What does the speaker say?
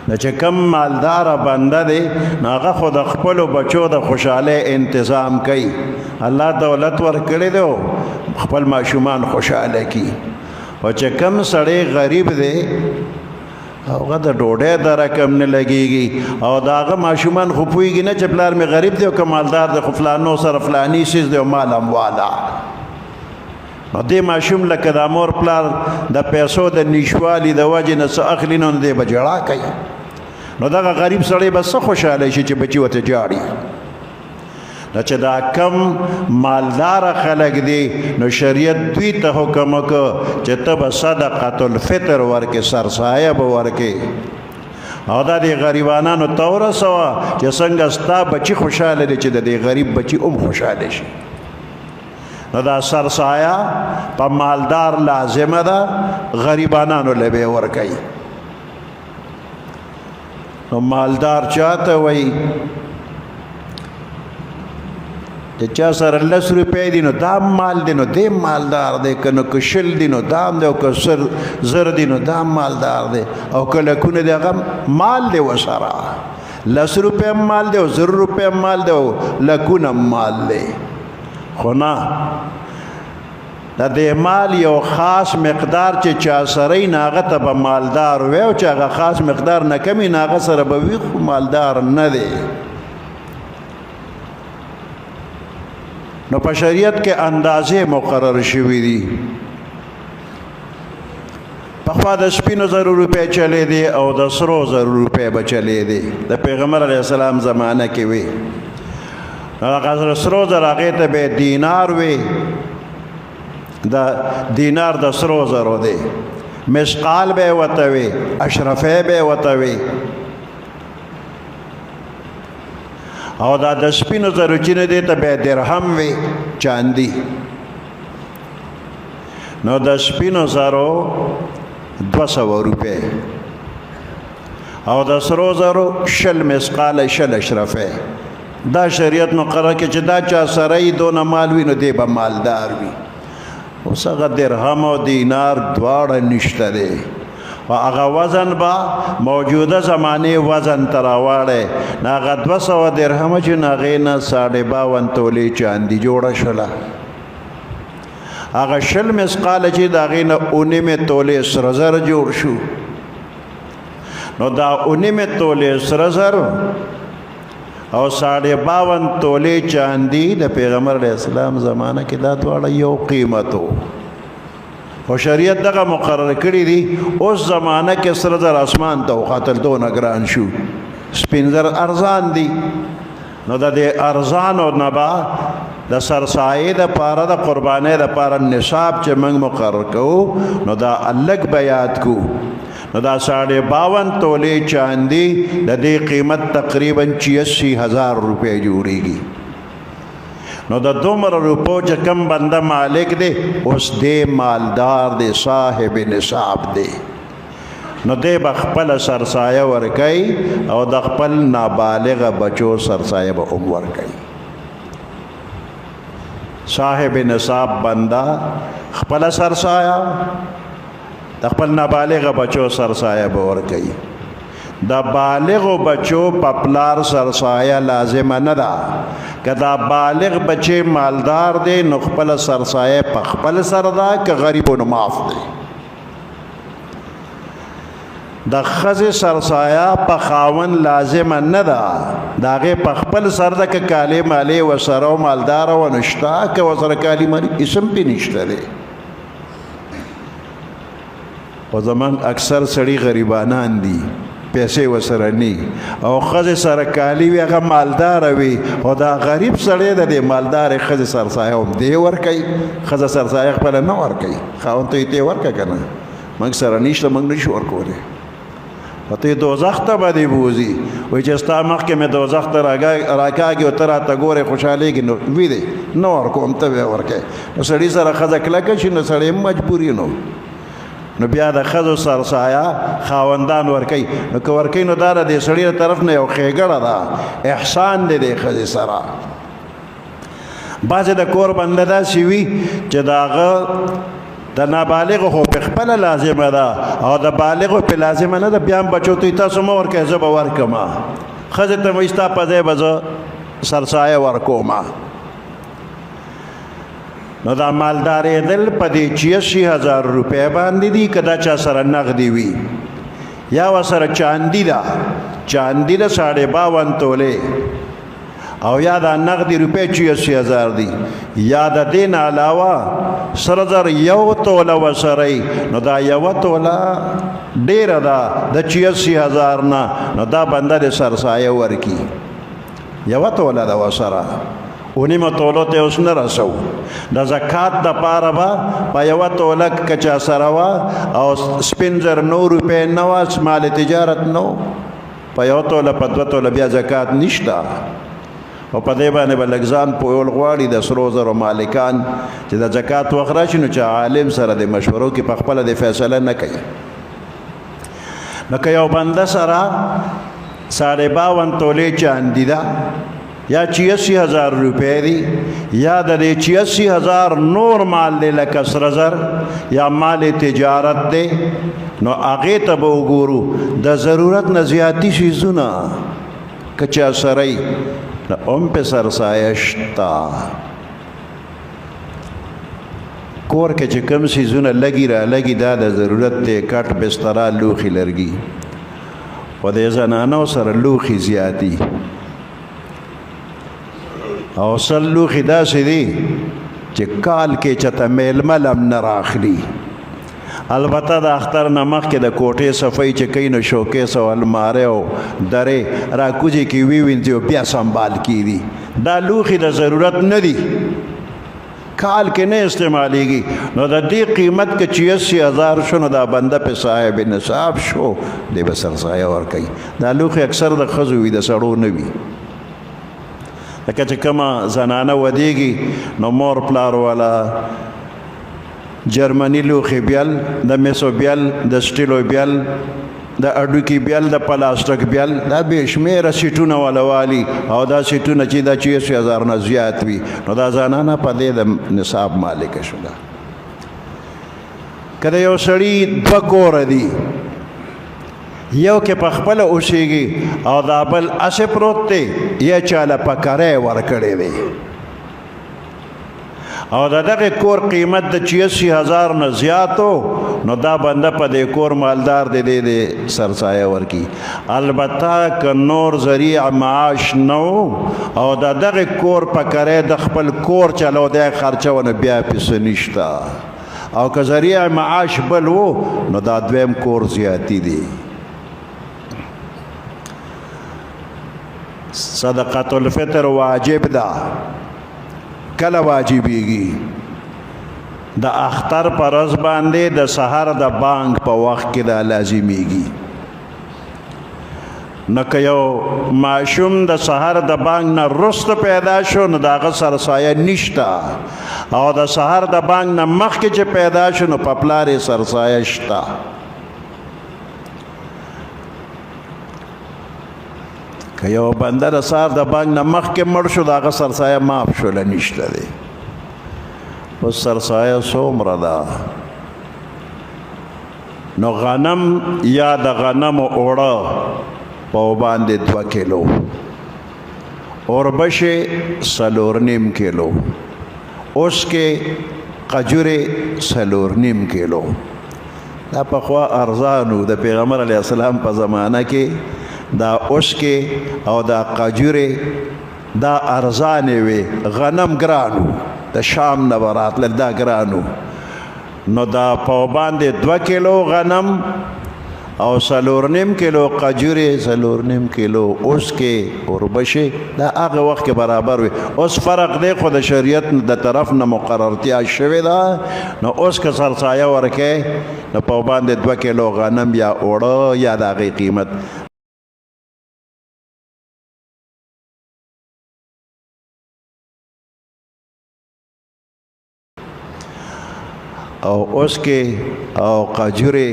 نو چې کم مالداره بنده دی نو هغه خو د خپلو بچو د خوشحالۍ انتظام کوي. الله دولت ورکړی دی او خپل ماشومان خوشحاله کي. او چې کم سړی غریب دی هغه د ډوډۍ د رقم نه لګېږي او د هغه ماشومان خو پوهېږي نه چې پلار مې غریب دی او که مالدار دی خو فلانو سره فلاني څیز دی او مال هم والا. نو دې ماشوم لکه د مور پلار د پیسو د نشوالي د وجې نه څه اخلي نو دی به ژړا کوي. نو دغه غریب سړی به څه خوشحاله شي چې بچي ورته جاړي. نو چې دا کم مالداره خلک دي نو شریعت دوی ته حکم وکړ چې ته به صدقة الفطر ورکې سرسایه به ورکې او دا دې غریبانانو ته ورسوه چې څنګه ستا بچي خوشحاله دي چې د دې غریب بچي هم خوشحاله شي. نو دا سرسایه په مالدار لازمه ده غریبانانو له به ورکوي. نو مالدار چاته وایي چې چا سره 10 روپۍ دي نو دا مال دی نو دی مالدار دی که نو که شل دي نو دا هم دی او که زر دي نو دا مالدار دی او که لکونه دی هغه مال دی ورسره 10 روپۍ هم مال دی او 0 روپۍ هم مال دی او لکونه هم مال دی. خو نه د دې مال یو خاص مقدار چې چا سره یې نو هغه ته به مالدار وی او چې هغه خاص مقدار نه کم یې نو هغه سره به وي خو مالدار نه دی. نو په شریعت کې اندازې مقرر شوي دي. پخوا د سپینو 0 روپۍ چلې دي او د سرو 0 روپۍ به چلې دي. د پیغمبر علیه السلام زمانه کې وي هغه سرو زر هغې ته به دینار وي. د دینار د سرو زرو دی. مسقال به یې ورته وي اشرفۍ به یې ورته وي او دا د سپینو زرو چې نه دی ته بیا درهم وي چاندي. نو د سپینو زرو 200 روپۍ او د سرو زرو 20 مسقاله 20 اشرفۍ. دا شریعت مقرر کې چې دا چا سره یې دونه مال وي نو دی به مالدار وي. اوس هغه درهم او دینار دواړه نشته دی و هغه وزن به موجوده زمانې وزن ته راواړی نو هغه 200 درهمه چې نو هغې نه 52 تولې چاندي جوړه شوله. هغه 20 مسقاله چې د هغې نه 19 تولې سره زر جوړ شو. نو دا 19 تولې سره زر او 52 تولې چاندي د پیغمبر علیه السلام زمانه کې دا دواړه یو قیمت و. خو شریعت دغه مقرر کړي دي. اوس زمانه کې سره زر اسمان ته وختل دونه ګران شو. سپین زر ارزان دي. نو د دې ارزانو نه به د سرسایې دپاره د قربانۍ دپاره نصاب چې موږ مقرر کوو نو دا الګ به یاد کو. نو دا 52 تولې چاندي د دې قیمت تقریبا 86,000 روپۍ جوړیږي. نو د دومره روپو چې کم بنده مالک دی اوس دی مالدار دی صاحب نصاب دی. نو دی به خپل سرسایه ورکوي او د خپل نابالغه بچو سرسایه به هم ورکوي. صاحب نصاب بنده خپل سرسایه د خپل نابالغه بچو سرسایه به ورکوي. د بالغو بچو په پلار سرسایه لازمه نه ده. که دا بالغ بچې مالدار دی نو خپل سرسایه په خپل سر ده که غریبو نو معاف دی. د ښځې سرسایه په خاوند لازمه نه ده. د هغې په خپل سر ده که کالې مالې ورسره و مالداره و نو شته که ورسره کالي مالي اسم پې نشته دی. خو زموږ اکثر سړي غریبانان دي پیسې ورسره ني او ښځې سره کالي وي هغه مالداره وي خو دا غریب سړی د دې مالدارې ښځې سرسایه هم دی ورکوي. ښځه سرسایه خپله نه ورکوي خاوند ته یې ته یې ورکړه که نه موږ سره نشته موږ نشو ورکولی. او ته دوزخ ته به دې بوځي وایي چې ستا مخکې مې دوزخ ته راکاږي او ته راته ګورې خوشحالېږي نو وي دی نه ورکوم ته به یې ورکوې. نو سړي سره ښځه کلکه شي نو سړی هم مجبوري نو بیا د ښځو سرسایه خاوندان ورکوي. نو که ورکوي نو دا د دې سړي له طرف نه یو ښېګړه ده احسان دی دې ښځې سره. بعضې د کور بنده داسې وي چې د هغه د نابالغ خو په خپله لازمه ده او د بالغو په لازمه نه ده. بیا هم بچو ته تاسو مه ورکوئ، زه به ورکړم. ښځې ته وایي ستا په ځای به زه سرسایه ورکوم. نو دا مالدارېدل په دې 86,000 روپۍ باندې دي که دا چا سره نغدي وي یا ورسره چاندي ده، چاندي ده 52 تولې او یا دا نغدي روپۍ 86,000 دي یا د دې نه علاوه سره زر یو توله ورسره نو دا یوه توله ډېره ده د 86,000 نه. نو دا بنده د سرسایه ورکي، یوه توله ده ورسره، ونیمه تولو ته اوس نه رسو. د زکات دپاره به په یوه توله که چا سره وه او سپین زر 9 روپۍ نه وه، مال تجارت نه و، په یوه توله په 2 توله بیا زکات نشته. او په دې باندې به لږ ځان پوهول غواړي د سرو زرو مالکان چې د زکات وخت راشي نو چې عالم سره د مشورو کې په خپله د فیصله نه کوي. نو که یو بنده سره 52 تولې چاندي ده یا 86,000 روپۍ دي یا د دې 86,000 نور مال دی لکه سره زر یا مال تجارت دی، نو هغې ته به وګورو د ضرورت نه زیاتي څیزونه که چا سره یي نو هم پې سرسایه شته. کور کې چې کوم څیزونه لګي را لګي دا د ضرورت دی، کټ بستره لوښي لرګي، خو د زنانو سره لوښي زیاتي او سل لوښي داسې دي چې کال کې چېرته میلمه لم نه راخلي. البته د اختر نه مخکې د کوټې صفایي چې کوي نو شوکیس او المارۍ او درې راکوزې کې ووینځي او بیا سنبال کېږي. دا لوښي د ضرورت نه دي، کال کې نه استعمالیږي. نو د دې قیمت که 86,000 شو نو دا بنده په صاحب نصاب شو، دی به سرسایه ورکوي. دا لوښي اکثر د ښځو وي، د سړو نه وي. لکه چې کومه زنانه ودیږي نو مور پلار والا جرمني لوښي بیل، د مسو بیل، د سټیلو بیل، د اډوکي بیل، د پلاستیک بیل، دا بې شمېره سیټونه والا والي او دا سیټونه چې دا 86,000 نه زیات وي نو دا زنانه په دې د نصاب مالکه شوله. که د یو سړي 2 کوره دي، یو کې په خپله اوسېږي او دا بل اسې پروت دی یا چاله په کرای ورکړی دی او د دغه کور قیمت د 86,000 نه زیاتو نو دا بنده په دې کور مالدار دی، د سرسایه ورکي. البته که نور ذریع معاش نه او د دغه کور په کرای د خپل کور چلو دی خرچونه بیا پسې نشته، او که ذریع معاش بل و نو دا دویم کور زیاتی دی. صدقة الفطر واجب ده، کله واجبېږي؟ د اختر پر ورځ باندې د سحر د بانګ په وخت کې دا لازمیږي. نو که یو ماشوم د سحر د بانګ نه وروسته پیدا شو نو د هغه سرسایه نشته، او د سحر د بانګ نه مخکې چې پیدا شو نو په پلار یې سرسایه شته. که یو بنده د سهار د بانګ نه مخکې مړ شو د هغه سرسایه معاف شوله، نشته دی. اوس سرسایه څومره ده؟ نو غنم یا د غنمو اوړه په باندې 2 کیلو، اوربشې 4.5 کیلو، اوس کې قجورې 4.5 کیلو. دا پخوا ارزانو، د پیغمبر علیه السلام په زمانه کې دا اوسکې او دا قجورې دا ارزانې وي، غنم ګرانو، د شام نه به راتلل، دا ګرانو. نو دا په باندې 2 کیلو غنم او 4.5 کیلو قجورې، 4.5 کیلو اوسکې اوربشې، دا هغه وخت کې برابر وي. اوس فرق دی خو د شریعت د طرف نه مقررتیا شوې ده. نو اوس که سرسایه ورکې نو په باندې 2 کیلو غنم یا اوړه یا د هغې قیمت او اوسکې او قجورې